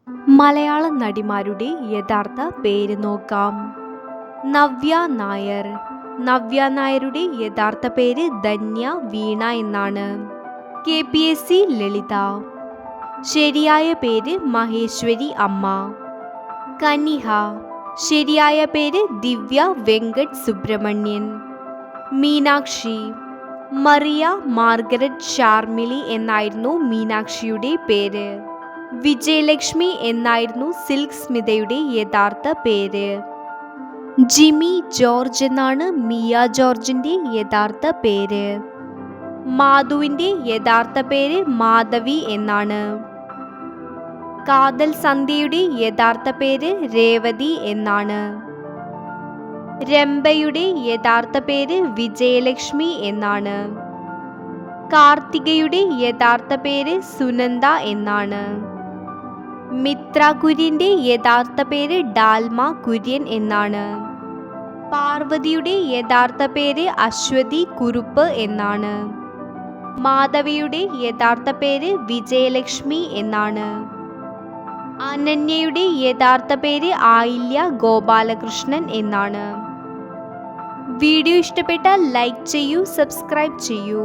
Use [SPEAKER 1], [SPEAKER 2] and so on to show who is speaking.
[SPEAKER 1] മലയാള നടിമാരുടെ യഥാർത്ഥ പേര് നോക്കാം. നവ്യ നായർ. നവ്യ നായരുടെ യഥാർത്ഥ പേര് ധന്യ വീണ എന്നാണ്. KPSC ലളിത. ശരിയായ പേര് മഹേശ്വരി അമ്മ. കനിഹ. ശരിയായ പേര് ദിവ്യ വെങ്കട്ട് സുബ്രഹ്മണ്യൻ. മീനാക്ഷി. മറിയ മാർഗരറ്റ് ഷാർമിളി എന്നായിരുന്നു മീനാക്ഷിയുടെ പേര്. വിജയലക്ഷ്മി എന്നായിരുന്നു സിൽക്ക് സ്മിതയുടെ യഥാർത്ഥ പേര്. ജിമ്മി ജോർജ് എന്നാണ് മിയ ജോർജിന്റെ യഥാർത്ഥ പേര്. മാധുവിന്റെ യഥാർത്ഥ പേര് മാധവി എന്നാണ്. കാതൽ സന്ധ്യയുടെ യഥാർത്ഥ പേര് രേവതി എന്നാണ്. രംഭയുടെ യഥാർത്ഥ പേര് വിജയലക്ഷ്മി എന്നാണ്. കാർത്തികയുടെ യഥാർത്ഥ പേര് സുനന്ദ എന്നാണ്. മിത്ര കുര്യന്റെ യഥാർത്ഥ പേര് ഡാൽമ കുര്യൻ എന്നാണ്. പാർവതിയുടെ യഥാർത്ഥ പേര് അശ്വതി കുറുപ്പ് എന്നാണ്. മാധവിയുടെ യഥാർത്ഥ പേര് വിജയലക്ഷ്മി എന്നാണ്. അനന്യയുടെ യഥാർത്ഥ പേര് ആയില്യ ഗോപാലകൃഷ്ണൻ എന്നാണ്. വീഡിയോ ഇഷ്ടപ്പെട്ടാൽ ലൈക്ക് ചെയ്യൂ, സബ്സ്ക്രൈബ് ചെയ്യൂ.